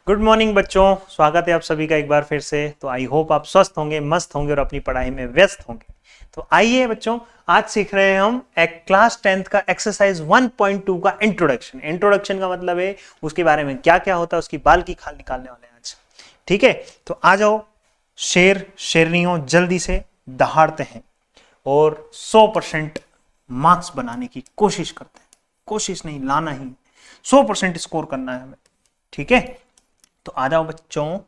Good morning बच्चों, स्वागत है आप सभी का एक बार फिर से। तो आई होप आप स्वस्थ होंगे, मस्त होंगे और अपनी पढ़ाई में व्यस्त होंगे। तो आइए बच्चों, आज सीख रहे हैं हम एक क्लास 10th का एक्सरसाइज 1.2 का इंट्रोडक्शन। इंट्रोडक्शन का मतलब है उसके बारे में क्या क्या होता है, उसकी बाल की खाल निकालने वाले हैं आज। ठीक है, तो आ जाओ शेर शेरनियों, जल्दी से दहाड़ते हैं और 100% मार्क्स बनाने की कोशिश करते हैं। कोशिश नहीं, लाना ही 100% स्कोर करना है हमें। ठीक है, तो आ जाओ बच्चों,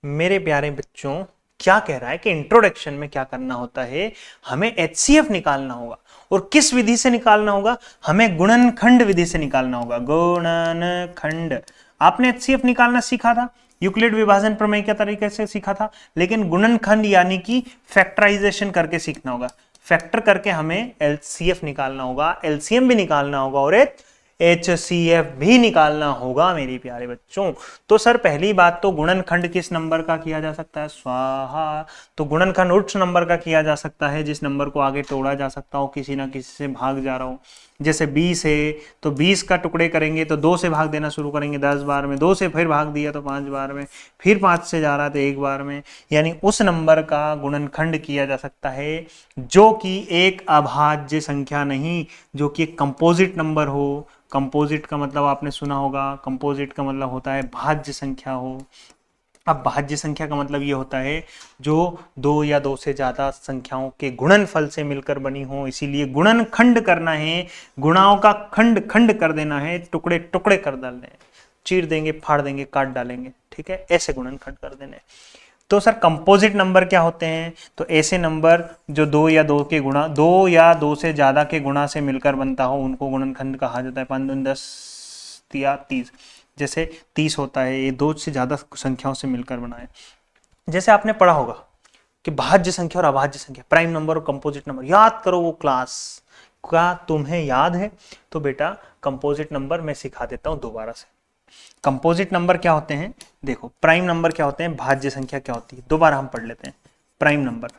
मेरे प्यारे बच्चों। क्या कह रहा है कि इंट्रोडक्शन में क्या करना होता है, हमें एचसीएफ निकालना होगा। और किस विधि से निकालना होगा? हमें गुणनखंड विधि से निकालना होगा। गुणनखंड आपने एचसीएफ निकालना सीखा था, यूक्लिड विभाजन प्रमेय के तरीके से सीखा था, लेकिन गुणनखंड यानी कि फैक्टराइजेशन करके सीखना होगा। फैक्टर करके हमें एलसीएफ निकालना होगा, एलसीएम भी निकालना होगा और HCF भी निकालना होगा मेरे प्यारे बच्चों। तो सर पहली बात तो गुणनखंड किस नंबर का किया जा सकता है? स्वाहा। तो गुणनखंड उस नंबर का किया जा सकता है जिस नंबर को आगे तोड़ा जा सकता हो, किसी ना किसी से भाग जा रहा हो। जैसे 20 है तो 20 का टुकड़े करेंगे तो 2 से भाग देना शुरू करेंगे 10 बार में, 2 से फिर भाग दिया तो 5 बार में, फिर 5 से जा रहा तो 1 बार में। यानी उस नंबर का गुणनखंड किया जा सकता है जो कि एक अभाज्य संख्या नहीं, जो कि एक कंपोजिट नंबर हो। कंपोजिट का मतलब आपने सुना होगा, कंपोजिट का मतलब होता है भाज्य संख्या हो। अब भाज्य संख्या का मतलब ये होता है जो 2 या 2 से ज्यादा संख्याओं के गुणनफल से मिलकर बनी हो। इसीलिए गुणनखंड करना है, गुणाओं का खंड खंड कर देना है, टुकड़े टुकड़े कर डालने हैं, चीर देंगे, फाड़ देंगे, काट डालेंगे। ठीक है, ऐसे गुणनखंड कर देने। तो सर कंपोजिट नंबर क्या होते हैं? तो ऐसे नंबर जो 2 या 2 के गुणा, 2 या 2 से ज्यादा के गुणा से मिलकर बनता हो, उनको गुणनखंड कहा जाता है। 5 दूनी 10 या 30। जैसे 30 होता है, ये 2 से ज्यादा संख्याओं से मिलकर बना है। जैसे आपने पढ़ा होगा कि भाज्य संख्या और अभाज्य संख्या, प्राइम नंबर और कंपोजिट नंबर, याद करो वो क्लास। क्या तुम्हें याद है? तो बेटा कंपोजिट नंबर मैं सिखा देता हूं दोबारा से। कंपोजिट नंबर क्या होते हैं? देखो, प्राइम नंबर क्या होते हैं, भाज्य संख्या क्या होती है, दोबारा हम पढ़ लेते हैं। प्राइम नंबर,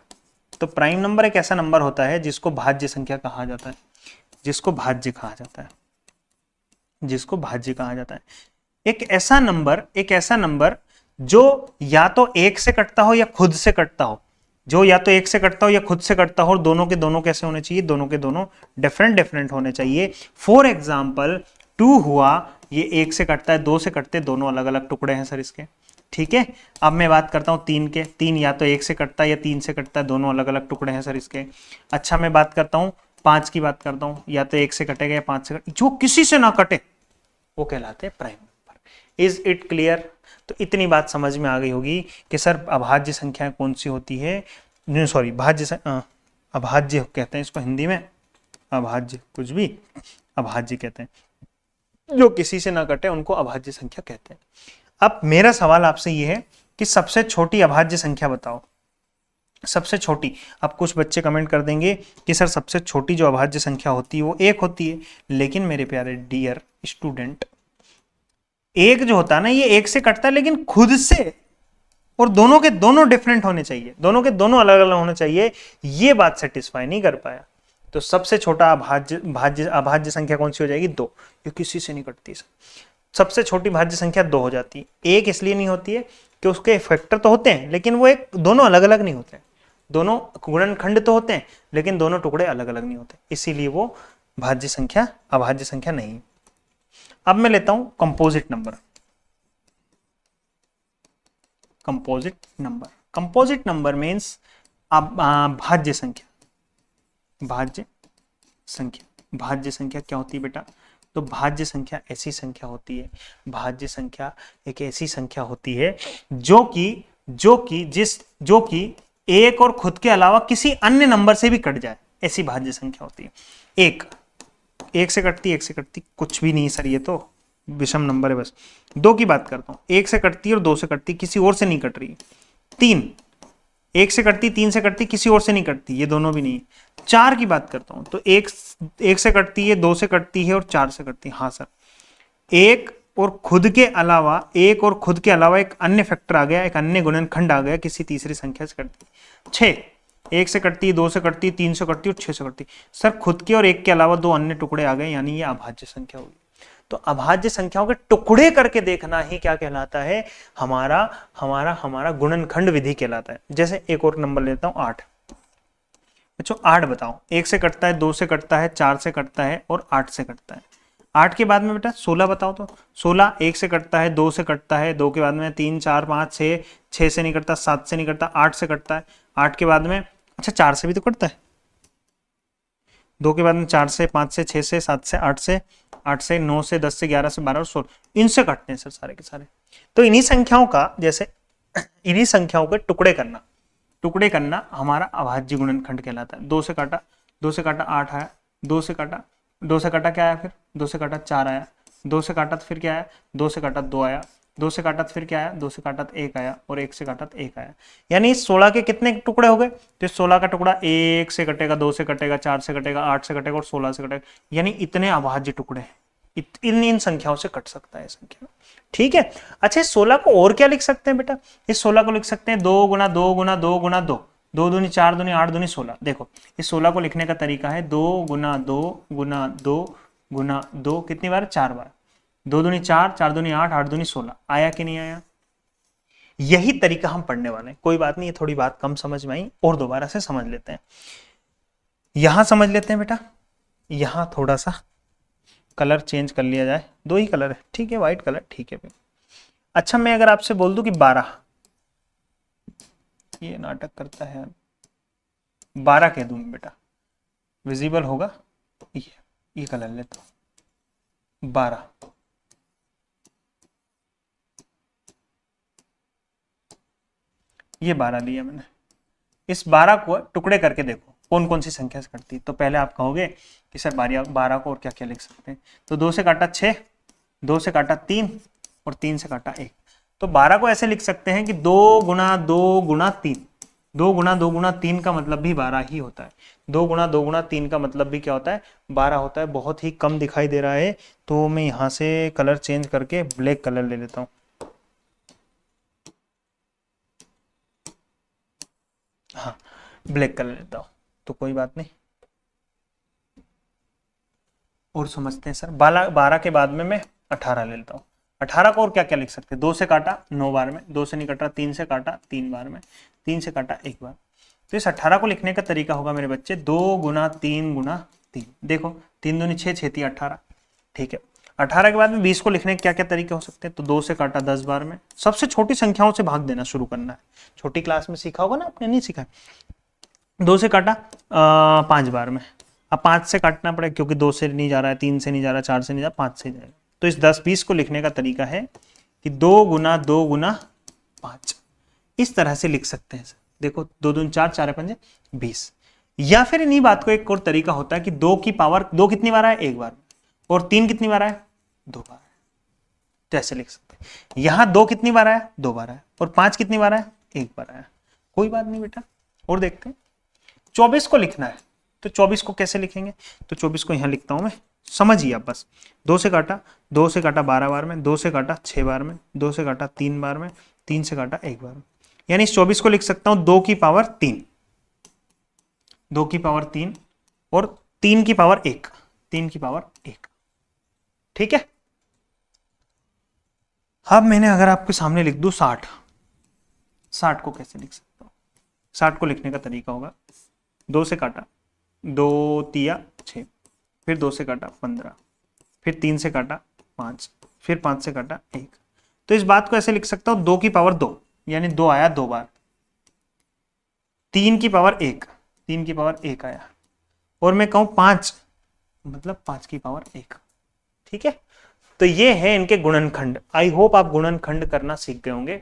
तो प्राइम नंबर एक ऐसा नंबर होता है जिसको भाज्य संख्या कहा जाता है, जिसको भाज्य कहा जाता है, जिसको भाज्य कहा जाता है। एक ऐसा नंबर जो या तो 1 से कटता हो या खुद से कटता हो, जो या तो 1 से कटता हो या खुद से कटता हो, और दोनों के दोनों कैसे होने चाहिए? दोनों के दोनों डिफरेंट होने चाहिए। फॉर एग्जाम्पल 2 हुआ, ये 1 से कटता है, 2 से कटते, दोनों अलग अलग टुकड़े हैं सर इसके। ठीक है, अब मैं बात करता हूँ 3 के। 3 या तो 1 से कटता है या 3 से कटता है, दोनों अलग अलग टुकड़े हैं सर इसके। अच्छा, मैं बात करता हूँ 5 की, बात करता हूँ या तो 1 से कटेगा या 5 से जो किसी से ना कटे वो कहलाते हैं prime number. Is it clear? तो इतनी बात समझ में आ गई होगी कि सर अभाज्य संख्या कौन सी होती है। सॉरी, अभाज्य कहते हैं इसको हिंदी में, अभाज्य कुछ भी, अभाज्य कहते हैं। जो किसी से ना कटे उनको अभाज्य संख्या कहते हैं। अब मेरा सवाल आपसे यह है कि सबसे छोटी अभाज्य संख्या बताओ। सबसे छोटी, अब कुछ बच्चे कमेंट कर देंगे कि सर सबसे छोटी जो अभाज्य संख्या होती है वो 1 होती है। लेकिन मेरे प्यारे डियर स्टूडेंट, 1 जो होता है ना, ये 1 से कटता है लेकिन खुद से, और दोनों के दोनों डिफरेंट होने चाहिए, दोनों के दोनों अलग अलग होने चाहिए। ये बात सेटिस्फाई नहीं कर पाया। तो सबसे छोटा अभाज्य संख्या कौन सी हो जाएगी? 2, ये किसी से नहीं कटती। सबसे छोटी भाज्य संख्या 2 हो जाती है। 1 इसलिए नहीं होती है कि उसके फैक्टर तो होते हैं लेकिन वो दोनों अलग अलग नहीं होते, दोनों गुणनखंड तो होते हैं लेकिन दोनों टुकड़े अलग अलग नहीं होते, इसीलिए वो अभाज्य संख्या नहीं। अब मैं लेता हूं composite number. Composite number means भाज्य संख्या। भाज्य संख्या क्या होती है बेटा? तो भाज्य संख्या ऐसी संख्या होती है, भाज्य संख्या एक ऐसी संख्या होती है जो कि 1 और खुद के अलावा किसी अन्य नंबर से भी कट जाए, ऐसी भाज्य संख्या होती है। 1 से कटती, 1 से कटती कुछ भी नहीं सर, ये तो विषम नंबर है बस। 2 की बात करता हूं, 1 से कटती है और 2 से कटती, किसी और से नहीं कट रही। 3 1 से कटती, 3 से कटती, किसी और से नहीं कटती, ये दोनों भी नहीं। 4 की बात करता हूं तो 1 से कटती है, 2 से कटती है और 4 से कटती है। हाँ सर, 1 और खुद के अलावा एक अन्य फैक्टर आ गया, एक अन्य गुणनखंड आ गया, किसी तीसरी संख्या से कटती। 6 1 से कटती है, 2 से कटती है, 3 से कटती है और 6 से कटती। सर खुद के और 1 के अलावा 2 अन्य टुकड़े आ गए, यानी ये अभाज्य संख्या होगी। तो अभाज्य संख्याओं के टुकड़े करके देखना ही क्या कहलाता है, हमारा हमारा हमारा गुणनखंड विधि कहलाता है। जैसे एक और नंबर लेता हूं 8। बच्चों 8 बताओ, 1 से कटता है, 2 से कटता है, 4 से कटता है और 8 से कटता है। 8 के बाद में बेटा 16 बताओ तो 16 1 से कटता है, 2 से कटता है, 2 के बाद में 3 4 5 6, 6 से नहीं कटता, 7 से नहीं कटता, 8 से कटता है। 8 के बाद में अच्छा 4 से भी तो कटता है, 2 के बाद में 4 से, 5 से, 6 से, 7 से, 8 से, 8 से, 9 से, 10 से, 11 से, 12 और 16, इनसे कटते हैं सर सारे के सारे। तो इन्हीं संख्याओं का जैसे इन्हीं संख्याओं के टुकड़े करना हमारा अभाज्य गुणनखंड कहलाता है। 2 से काटा 8 आया, 2 से काटा क्या आया, फिर 2 से काटा 4 आया, 2 से काटा तो फिर क्या आया, 2 से काटा 2 आया, 2 से काटा तो फिर क्या आया, 2 से काटा तो 1 आया और 1 से काटा तो 1 आया। यानी 16 के कितने टुकड़े हो गए, तो 16 का टुकड़ा 1 से कटेगा, 2 से कटेगा, 4 से कटेगा, 8 से कटेगा और 16 से कटेगा। यानी इतने अभाज्य टुकड़े हैं, इन संख्याओं से कट सकता है संख्या। ठीक है। अच्छा इस 16 को और क्या लिख सकते हैं बेटा, इस 16 को लिख सकते हैं 2 गुना 2 गुना 2 गुना 2, 2 दूनी 4 दूनी 8 दूनी 16। देखो इस 16 को लिखने का तरीका है 2 गुना 2 गुना 2 गुना 2, कितनी बार, 4 बार। 2 दूनी 4, 4 दूनी 8, 8 दूनी 16। आया कि नहीं आया, यही तरीका हम पढ़ने वाले हैं। कोई बात नहीं, ये थोड़ी बात कम समझ में आई और दोबारा से समझ लेते हैं। यहां समझ लेते हैं बेटा, यहां थोड़ा सा कलर चेंज कर लिया जाए, 2 ही कलर है, ठीक है, व्हाइट कलर, ठीक है। अच्छा मैं अगर आपसे बोल दूं कि 12, ये नाटक करता है, 12 कह दूं बेटा, विजिबल होगा, ये कलर लेता हूं 12। ये 12 लिया मैंने, इस 12 को टुकड़े करके देखो कौन कौन सी संख्या से कटती है। तो पहले आप कहोगे कि सर 12 को और क्या क्या लिख सकते हैं, तो 2 से काटा 6, 2 से काटा 3 और 3 से काटा 1। तो 12 को ऐसे लिख सकते हैं कि 2 गुना 2 गुना 3, 2 गुना 2 गुना 3 का मतलब भी 12 ही होता है। 2 गुना 2 गुना 3 का मतलब भी क्या होता है, 12 होता है। बहुत ही कम दिखाई दे रहा है, तो मैं यहां से कलर चेंज करके ब्लैक कलर ले लेता हूं। हाँ ब्लैक कलर लेता हूं, तो कोई बात नहीं। और समझते हैं सर, 12 के बाद में मैं 18 ले लेता हूँ। 18 को और क्या क्या लिख सकते हैं, 2 से काटा 9 बार में, 2 से नहीं कटा, 3 से काटा 3 बार में, 3 से काटा 1 बार। तो इस 18 को लिखने का तरीका होगा मेरे बच्चे 2 गुना 3 गुना 3। देखो 3 दूनी 6, 6 3 18, ठीक है। 18 के बाद में 20 को लिखने के क्या क्या तरीके हो सकते हैं, तो 2 से काटा 10 बार में, सबसे छोटी संख्याओं से भाग देना शुरू करना है। छोटी क्लास में सीखा होगा ना आपने, नहीं सीखा। 2 से काटा 5 बार में, अब 5 से काटना पड़ेगा क्योंकि 2 से नहीं जा रहा है, 3 से नहीं जा रहा, 4 से नहीं जा रहा, 5 से जाएगा। तो इस 10-20 को लिखने का तरीका है कि 2 गुना 2 गुना 5, इस तरह से लिख सकते हैं। देखो 2 दूनी 4, 4 5 20। या फिर इन्हीं बात को एक और तरीका होता है कि 2 की पावर 2 कितनी बार है, 1 बार, और 3 कितनी बार है, 2 बार। तो ऐसे लिख सकते हैं। यहां 2 कितनी बार आया, 2 बार आया, और 5 कितनी बार आया, 1 बार आया। कोई बात नहीं बेटा, और देखते हैं। 24 को लिखना है, तो 24 को कैसे लिखेंगे, तो 24 को यहां लिखता हूं मैं, समझिए आप बस। 2 से काटा 12 बार में, 2 से काटा 6 बार में, 2 से काटा 3 बार में, 3 से काटा 1 बार में। यानी इस 24 को लिख सकता हूं 2 की पावर 3, 2 की पावर 3 और 3 की पावर 1, 3 की पावर 1, ठीक है। अब मैंने अगर आपके सामने लिख दूं 60, 60 को कैसे लिख सकता हूं, 60 को लिखने का तरीका होगा 2 से काटा 2 तिया 6, फिर 2 से काटा 15, फिर 3 से काटा 5, फिर 5 से काटा 1। तो इस बात को ऐसे लिख सकता हूं 2 की पावर 2, यानी 2 आया 2 बार, 3 की पावर 1, 3 की पावर 1 आया, और मैं कहूं 5 मतलब 5 की पावर 1, ठीक है। तो ये है इनके गुणनखंड। आई होप आप गुणनखंड करना सीख गए होंगे,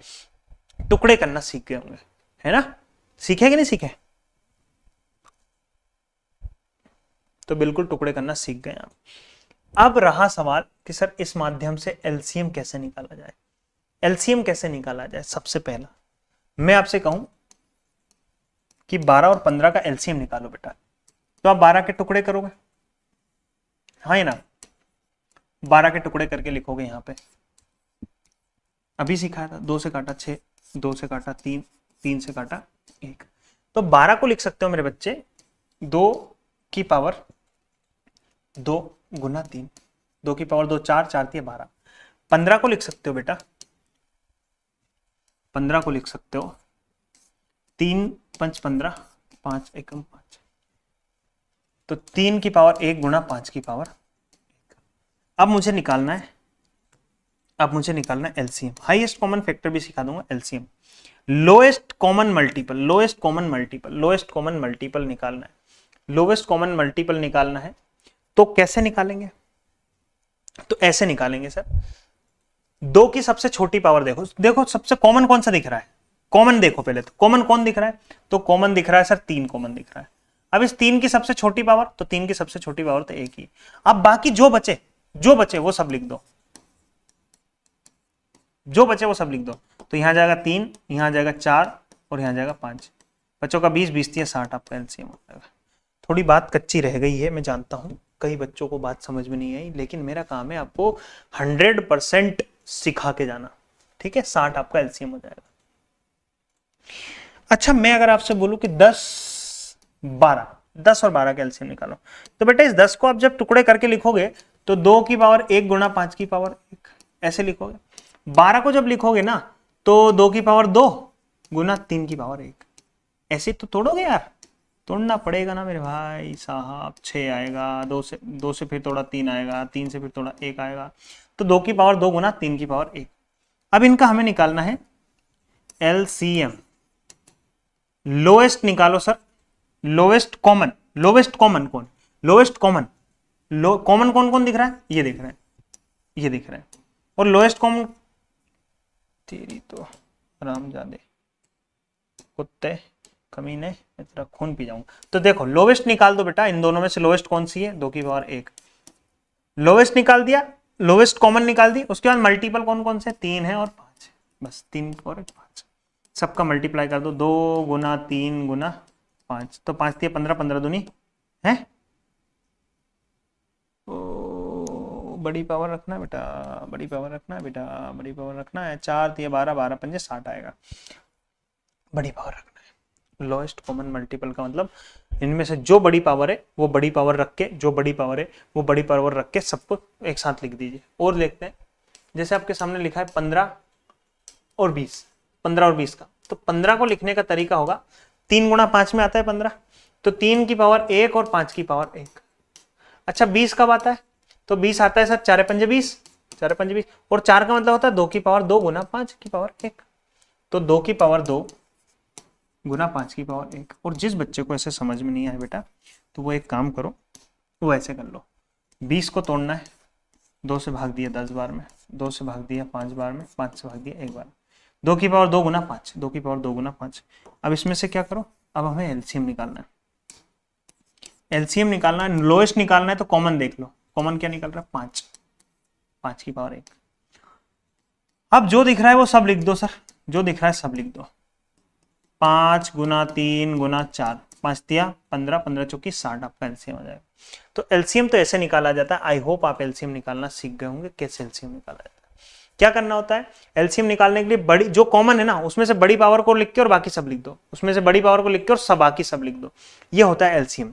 टुकड़े करना सीख गए होंगे, है ना। सीखे कि नहीं सीखे, तो बिल्कुल टुकड़े करना सीख गए आप। अब रहा सवाल कि सर इस माध्यम से एलसीएम कैसे निकाला जाए। एलसीएम कैसे निकाला जाए, सबसे पहला मैं आपसे कहूं कि 12 और 15 का एलसीएम निकालो बेटा, तो आप 12 के टुकड़े करोगे, हाँ या ना, 12 के टुकड़े करके लिखोगे यहां पे, अभी सिखाया था। 2 से काटा 6, 2 से काटा 3, 3 से काटा 1। तो 12 को लिख सकते हो मेरे बच्चे 2 की पावर 2 गुना 3, 2 की पावर 2 4, 4 3 12, 15 को लिख सकते हो बेटा, 15 को लिख सकते हो, 3 5 15, 5 एकम 5, तो 3 की पावर 1 गुना 5 की पावर 1। अब मुझे निकालना है एलसीएम, हाईएस्ट कॉमन फैक्टर भी सिखा दूंगा, एलसीएम, लोएस्ट कॉमन मल्टीपल निकालना है, लोएस्ट कॉमन मल्टीपल निकालना है। तो कैसे निकालेंगे? तो ऐसे निकालेंगे सर, 2 की सबसे छोटी पावर देखो सबसे कॉमन कौन सा दिख रहा है, कॉमन देखो पहले, तो कॉमन कौन दिख रहा है, तो कॉमन दिख रहा है सर 3 कॉमन दिख रहा है। अब इस 3 की सबसे छोटी पावर, तो 3 की सबसे छोटी पावर तो 1 ही। अब बाकी जो बचे वो सब लिख दो, तो यहां जाएगा 3, यहां जाएगा 4 और यहां जाएगा 5, बच्चों का 20 20 60 आपका एलसीएम हो जाएगा। थोड़ी बात कच्ची रह गई है, मैं जानता हूं कई बच्चों को बात समझ में नहीं आई, लेकिन मेरा काम है आपको 100% सिखा के जाना, ठीक है। 60 आपका एलसीएम हो जाएगा। अच्छा, मैं अगर आपसे बोलूं कि 10 और 12 का एलसीएम निकालो, तो बेटा इस 10 को आप जब टुकड़े करके लिखोगे तो 2 की पावर 1 गुना 5 की पावर 1 ऐसे लिखोगे। 12 को जब लिखोगे ना तो 2 की पावर 2 गुना 3 की पावर 1, ऐसे तो तोड़ोगे यार, तोड़ना पड़ेगा ना मेरे भाई साहब। 6 आएगा, 2 से फिर थोड़ा 3 आएगा, 3 से फिर थोड़ा 1 आएगा, तो 2 की पावर 2 गुना 3 की पावर 1। अब इनका हमें निकालना है एलसीएम, लोएस्ट निकालो सर, लोएस्ट कॉमन कौन, कॉमन कौन दिख रहा है, ये दिख रहा है, और लोएस्ट कॉमन, तेरी तो रामजादे कुत्ते कमीने, मैं तेरा खून पी जाऊंगा। तो देखो लोवेस्ट निकाल दो बेटा, इन दोनों में से लोवेस्ट कौन सी है, 2 की पावर 1, लोवेस्ट निकाल दिया, लोवेस्ट कॉमन निकाल दी, उसके बाद मल्टीपल कौन कौन से, 3 है और 5 है, बस 3 और 5, सबका मल्टीप्लाई कर दो, 2 गुना 3 गुना 5, तो 5 3 15, 15 दूनी है, बड़ी पावर रखना है बेटा, बड़ी पावर रखना है, 4 3 12, 12 5 60 आएगा, बड़ी पावर रखना है। लोएस्ट कॉमन मल्टीपल का मतलब इनमें से जो बड़ी पावर है वो बड़ी पावर रख के सबको एक साथ लिख दीजिए। और देखते हैं, जैसे आपके सामने लिखा है 15 और 20 का, तो 15 को लिखने का तरीका होगा, 3 गुना 5 में आता है 15, तो 3 की पावर 1 और 5 की पावर 1। अच्छा 20 कब आता है, तो 20 आता है सर 4 5 20, और 4 का मतलब होता है 2 की पावर 2 गुना 5 की पावर 1, तो 2 की पावर 2 गुना 5 की पावर 1। और जिस बच्चे को ऐसे समझ में नहीं आए बेटा, तो वो एक काम करो, वो ऐसे कर लो, 20 को तोड़ना है, 2 से भाग दिया 10 बार में, 2 से भाग दिया 5 बार में, 5 से भाग दिया 1 बार, 2 की पावर 2 गुना 5, 2 की पावर 2 गुना 5। अब इसमें से क्या करो, अब हमें एलसीएम निकालना है, लोएस्ट निकालना है, तो कॉमन देख लो, कॉमन क्या निकल रहा है, 5 की पावर 1। अब जो दिख रहा है वो सब लिख दो सर, 5 गुना 3 गुना 4, 5 दिया 15, 15 चौकी 60 आपका एलसीएम हो जाएगा। तो एलसीएम तो ऐसे निकाला जाता है। आई होप आप एलसीएम निकालना सीख गए होंगे, कैसे एलसीएम निकाला जाता है। क्या करना होता है एलसीएम निकालने के लिए, बड़ी जो कॉमन है ना उसमें से बड़ी पावर को लिख के और बाकी सब लिख दो, उसमें से बड़ी पावर को लिख के और सब बाकी सब लिख दो, ये होता है एलसीएम।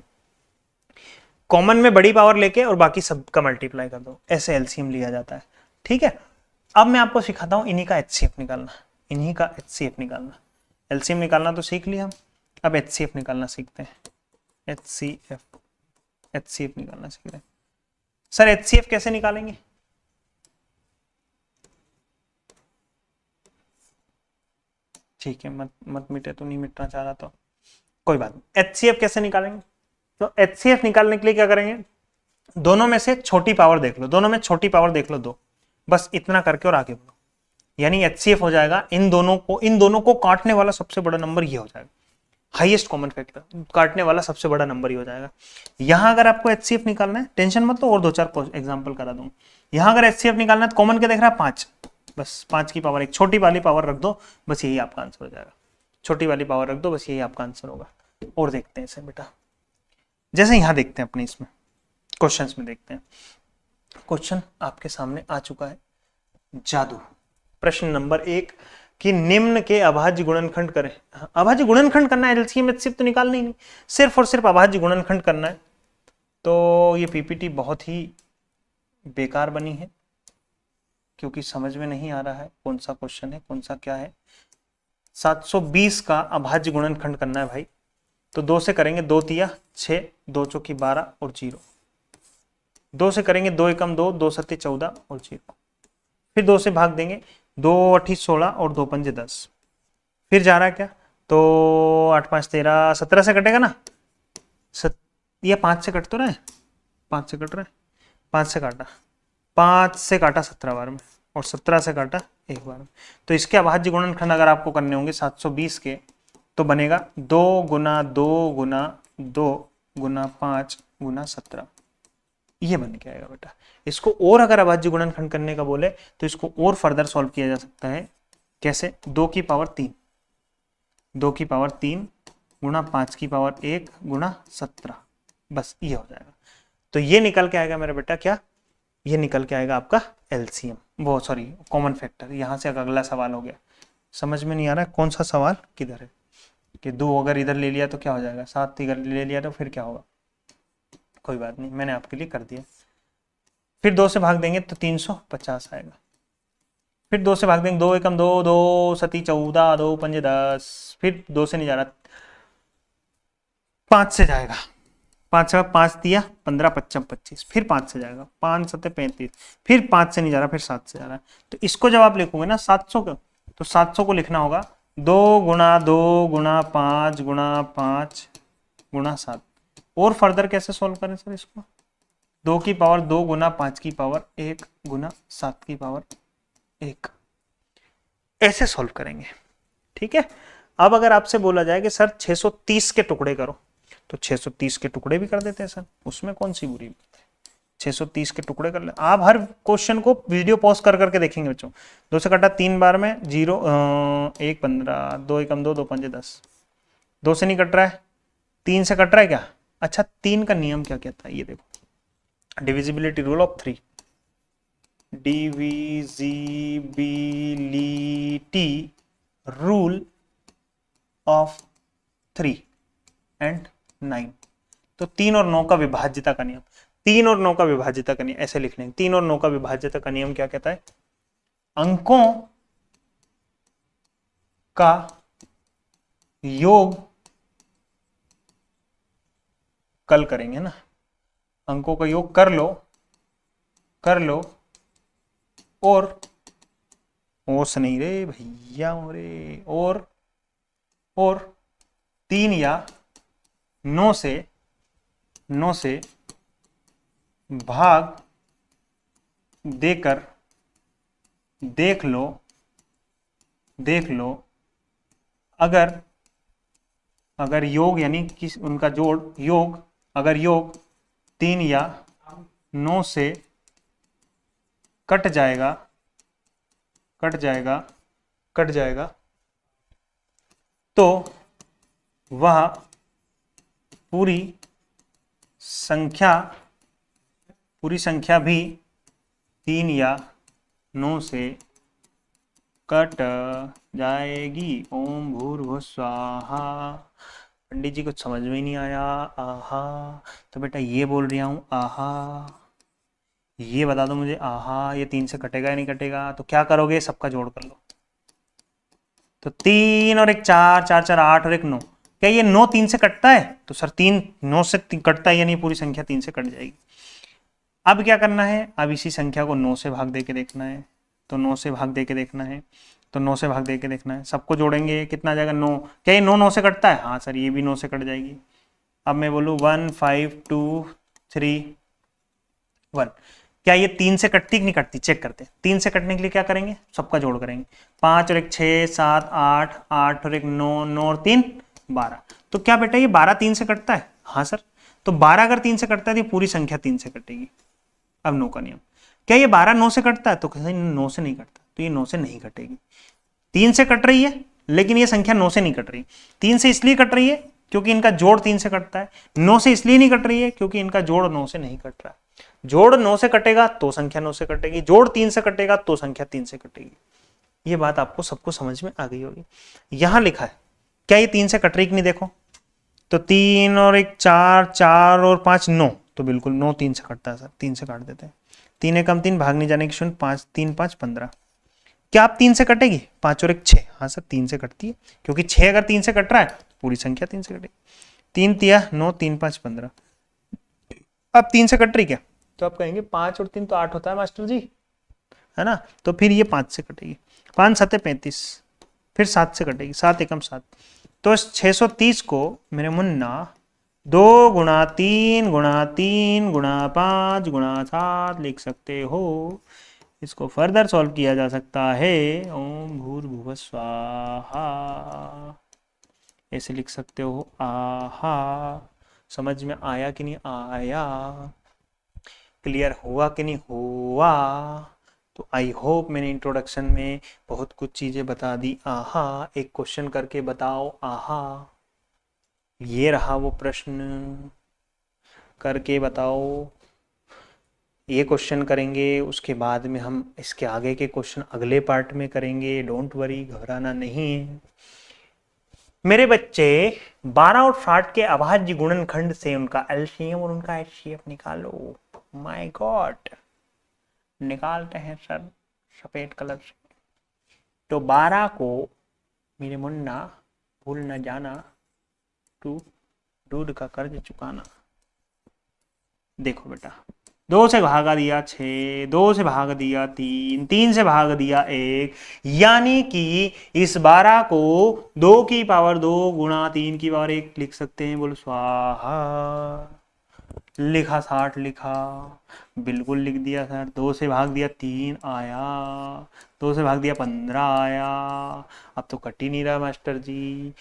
कॉमन में बड़ी पावर लेके और बाकी सब का मल्टीप्लाई कर दो, ऐसे एलसीएम लिया जाता है। ठीक है, अब मैं आपको सिखाता हूं इन्हीं का एचसीएफ निकालना, एलसीएम निकालना तो सीख लिया हम, अब एचसीएफ निकालना सीखते हैं। एचसीएफ निकालना सीख रहे हैं सर। एचसीएफ कैसे निकालेंगे, ठीक है, मत मिटे तो नहीं मिटना चाह रहा तो कोई बात नहीं। एचसीएफ कैसे निकालेंगे, तो एचसीएफ निकालने के लिए क्या करेंगे, दोनों में से छोटी पावर देख लो, दो, बस इतना करके और आगे बढ़ो, यानी एचसीएफ हो जाएगा इन दोनों को काटने वाला सबसे बड़ा नंबर ये हो जाएगा, हाईएस्ट कॉमन फैक्टर काटने वाला सबसे बड़ा नंबर ये हो जाएगा। यहां अगर आपको एचसीएफ निकालना है, टेंशन मत लो, और 2-4 एग्जांपल करा दूंगा। यहां अगर एचसीएफ निकालना है तो कॉमन क्या देख रहा है, 5, बस 5 की पावर 1, छोटी वाली पावर रख दो, बस यही आपका आंसर हो जाएगा, छोटी वाली पावर रख दो, बस यही आपका आंसर होगा। और देखते हैं इसे बेटा, जैसे यहां देखते हैं अपने इसमें क्वेश्चंस में देखते हैं। क्वेश्चन आपके सामने आ चुका है, जादू। प्रश्न नंबर 1 कि निम्न के अभाज्य गुणनखंड करें। अभाज्य गुणनखंड करना है, एलसीएम एचसीएफ तो निकालना ही नहीं, सिर्फ और सिर्फ अभाज्य गुणनखंड करना है। तो ये पीपीटी बहुत ही बेकार बनी है क्योंकि समझ में नहीं आ रहा है कौन सा क्वेश्चन है, कौन सा क्या है। 720 का अभाज्य गुणनखंड करना है भाई, तो 2 से करेंगे, 2 तिया 6, 2 चौकी 12 और 0। 2 से करेंगे, 2 एकम 2, 2 सत्ते 14 और 0। फिर 2 से भाग देंगे, 2 अठी 16 और 2 पंजे 10। फिर जा रहा है क्या, तो 8 5 13, 17 से कटेगा ना, ये 5 से कट तो रहा है, 5 से कट रहा है, 5 से काटा, 5 से काटा 17 बार में, और 17 से काटा 1 बार में। तो इसके अभाज्य गुणनखंड अगर आपको करने होंगे 720 के, तो बनेगा 2 गुना 2 गुना 2 गुना 5 गुना 17। ये बन के आएगा बेटा। इसको और अगर अभाज्य गुणनखंड करने का बोले तो इसको और फर्दर सॉल्व किया जा सकता है। कैसे, 2 की पावर 3, 2 की पावर 3 गुणा 5 की पावर 1 गुणा 17, बस ये हो जाएगा। तो ये निकल के आएगा मेरा बेटा क्या, ये निकल के आएगा आपका एलसीएम, वो सॉरी कॉमन फैक्टर। यहां से अगला सवाल हो गया, समझ में नहीं आ रहा है कौन सा सवाल किधर है, कि 2 अगर इधर ले लिया तो क्या हो जाएगा, 7 इधर ले लिया तो फिर क्या होगा। कोई बात नहीं, मैंने आपके लिए कर दिया। फिर 2 से भाग देंगे तो 350 आएगा। फिर 2 से भाग देंगे, 2 एकम 2, 2 सती 14, 2 पंजे 10। फिर 2 से नहीं जा रहा, 5 से जाएगा, 5 से 5 दिया 15 55 25। फिर 5 से जाएगा, 5 7 35। फिर 5 से नहीं जा रहा, फिर 7 से जा रहा है। तो इसको जब आप लिखोगे ना 700 को, तो 700 को लिखना होगा 2 गुणा 2 गुणा 5 गुणा 5 गुणा 7। और फर्दर कैसे सॉल्व करें सर इसको, 2 की पावर 2 गुना 5 की पावर 1 गुना 7 की पावर 1, ऐसे सॉल्व करेंगे। ठीक है। अब अगर आपसे बोला जाए कि सर 630 के टुकड़े करो, तो 630 के टुकड़े भी कर देते हैं सर, उसमें कौन सी बुरी बात है, 630 के टुकड़े कर ले। आप हर क्वेश्चन को वीडियो पॉज कर करके देखेंगे बच्चों। 2 से कटा 3 बार में 0 1 15, 2 एकम 2, 2 पंजे 10। 2 से नहीं कट रहा है, 3 से कट रहा है क्या। अच्छा, 3 का नियम क्या कहता है ये देखो, divisibility rule of 3, divisibility rule of 3 and 9। तो 3 और 9 का विभाज्यता का नियम, 3 और 9 का विभाज्यता का नियम ऐसे लिख लेंगे। 3 और 9 का विभाज्यता का नियम क्या कहता है, अंकों का योग, कल करेंगे ना, अंकों का योग कर लो और ओस नहीं रे भैया रे, और 3 या 9 से भाग देकर देख लो अगर योग यानी कि उनका जोड़ योग, अगर योग 3 या 9 से कट जाएगा तो वह पूरी संख्या भी 3 या 9 से कट जाएगी। ओम भूर्भुवः स्वाहा। पंडित जी कुछ समझ में ही नहीं आया, आहा। तो बेटा ये बोल रहा हूं आहा, ये बता दो मुझे आहा, ये 3 से कटेगा या नहीं कटेगा। तो क्या करोगे, सबका जोड़ कर लो। तो 3 और 1 4, 4 4 8 और 1 9। क्या ये 9 3 से कटता है, तो सर 3 9 से कटता है, यानी पूरी संख्या 3 से कट जाएगी। अब क्या करना है, अब इसी संख्या को 9 से भाग दे के देखना है। तो 9 से भाग दे के देखना है, तो 9 से भाग दे के देखना है। सबको जोड़ेंगे, कितना आ जाएगा 9। क्या ये 9 9 से कटता है, हाँ सर ये भी 9 से कट जाएगी। अब मैं बोलूँ 1 5 2 3 1, क्या ये 3 से कटती कि नहीं कटती, चेक करते हैं। 3 से कटने के लिए क्या करेंगे, सबका जोड़ करेंगे। 5 और 1 6 7 8 8 और 1 9 9 और 3 12। तो क्या बेटा ये 12 3 से कटता है, हाँ सर। तो 12 अगर 3 से कटता है तो पूरी संख्या 3 से कटेगी। अब 9 का नियम, क्या ये 12 9 से कटता है, तो कहीं 9 से नहीं कटता, तो ये 9 से नहीं कटेगी। 3 से कट रही है लेकिन ये संख्या 9 से नहीं कट रही। 3 से इसलिए कट रही है क्योंकि इनका जोड़ 3 से कटता है। 9 से इसलिए नहीं कट रही है क्योंकि इनका जोड़ 9 से नहीं कट रहा। जोड़ 9 से कटेगा तो संख्या 9 से कटेगी, जोड़ 3 से कटेगा तो संख्या 3 से कटेगी। ये बात आपको सबको समझ में आ गई होगी। यहां लिखा है, क्या ये 3 से कट रही कि नहीं, देखो तो 3 और 1 4 4 और 5 9, तो बिल्कुल 9 3 से कटता है सर, 3 से काट देते हैं। 3 एकम 3, भाग नहीं जाने की 0, 5 3 5 15। क्या आप 3 से कटेगी? 5 और 1 6। हाँ सर 3 से कटती है, क्योंकि 6 अगर 3 से कट रहा है पूरी संख्या 3 से कटेगी। 3 तिया 9, 3 5 15। अब 3 से कट रही क्या? तो आप कहेंगे 5 और 3 तो 8 होता है मास्टर जी, है ना? तो फिर ये 5 से कटेगी। 5 7 35, फिर 7 से कटेगी, 7 एकम 7। तो इस 630 को मेरे मुन्ना 2 गुणा 3 गुणा 3 गुणा 5 गुणा 7 लिख सकते हो। इसको फर्दर सॉल्व किया जा सकता है। ओम भूर्भुवः स्वाहा, ऐसे लिख सकते हो। आहा, समझ में आया कि नहीं आया? क्लियर हुआ कि नहीं हुआ? तो आई होप मैंने इंट्रोडक्शन में बहुत कुछ चीजें बता दी। आहा, एक क्वेश्चन करके बताओ। आहा, ये रहा वो प्रश्न, करके बताओ। ये क्वेश्चन करेंगे, उसके बाद में हम इसके आगे के क्वेश्चन अगले पार्ट में करेंगे। डोंट वरी, घबराना नहीं है मेरे बच्चे। 12 और 60 के अभाज्य गुणनखंड से उनका एलसीएम और उनका एचसीएफ निकालो। माय गॉड, निकालते हैं सर सफेद कलर से। तो 12 को मेरे मुन्ना भूल न जाना, तू दूध का कर्ज चुकाना। देखो बेटा, 2 से भागा दिया 6, 2 से भाग दिया 3, 3 से भाग दिया 1, यानी कि इस 12 को 2 की पावर 2 गुणा 3 की पावर 1 लिख सकते हैं। बोलो स्वाहा। लिखा 60 लिखा, बिल्कुल लिख दिया सर। 2 से भाग दिया 3 आया, 2 से भाग दिया 15 आया। अब तो कट ही नहीं रहा मास्टर जी।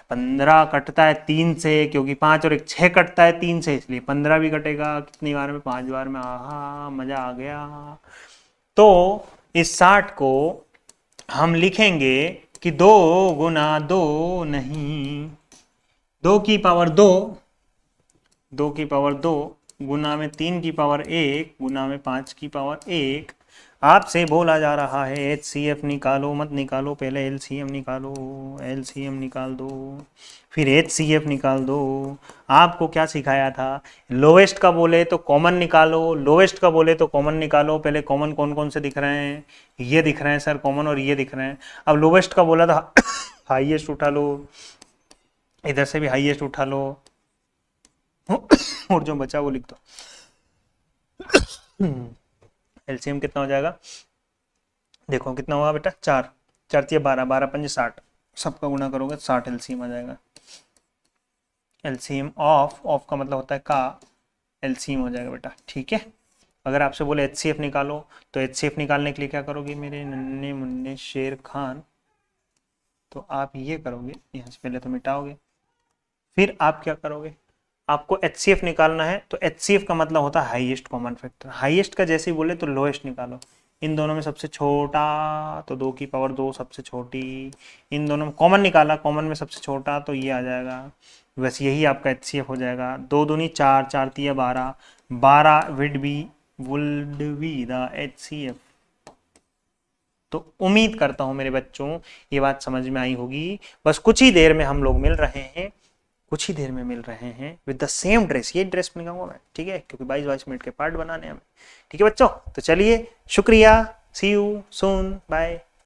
15 कटता है 3 से, क्योंकि 5 और 1 6 कटता है 3 से, इसलिए 15 भी कटेगा। कितनी बार में? 5 बार में। आहा, मजा आ गया। तो इस 60 को हम लिखेंगे कि 2 गुना 2 नहीं, 2 की पावर 2, 2 की पावर 2 गुना में 3 की पावर 1 गुना में 5 की पावर 1। आपसे बोला जा रहा है HCF निकालो, मत निकालो, पहले LCM निकालो। LCM निकाल दो, फिर HCF निकाल दो। आपको क्या सिखाया था? लोवेस्ट का बोले तो कॉमन निकालो, लोवेस्ट का बोले तो कॉमन निकालो। पहले कॉमन कौन कौन से दिख रहे हैं? ये दिख रहे हैं सर कॉमन, और ये दिख रहे हैं। अब लोवेस्ट का बोला था हाईएस्ट उठा लो, इधर से भी हाईएस्ट उठा लो, और जो बचा वो लिख दो। एलसीएम कितना हो जाएगा? देखो कितना हुआ बेटा, 4 4 12, 12 5 60, सबका गुणा करोगे 60 एलसीएम आ जाएगा। एलसीएम ऑफ का मतलब होता है का, एलसीएम हो जाएगा बेटा। ठीक है, अगर आपसे बोले एचसीएफ निकालो, तो एचसीएफ निकालने के लिए क्या करोगे मेरे नन्हे मुन्ने शेर खान? तो आप ये करोगे, यहाँ से पहले तो मिटाओगे, फिर आप क्या करोगे? आपको HCF निकालना है, तो HCF का मतलब होता है हाईएस्ट कॉमन फैक्टर। हाईएस्ट का जैसे ही बोले तो लोएस्ट निकालो। इन दोनों में सबसे छोटा, तो 2 की पावर 2 सबसे छोटी। इन दोनों में कॉमन निकाला, कॉमन में सबसे छोटा, तो ये आ जाएगा। बस यही आपका HCF हो जाएगा। 2 दूनी 4, 4 तिया 12, 12 वुड बी द HCF। तो उम्मीद करता हूं मेरे बच्चों ये बात समझ में आई होगी। बस कुछ ही देर में हम लोग मिल रहे हैं, कुछ ही देर में मिल रहे हैं विद द सेम ड्रेस। ये ड्रेस पहनूंगा मैं, ठीक है, क्योंकि 22 मिनट के पार्ट बनाने हैं हमें। ठीक है बच्चों, तो चलिए, शुक्रिया, सी यू सून, बाय।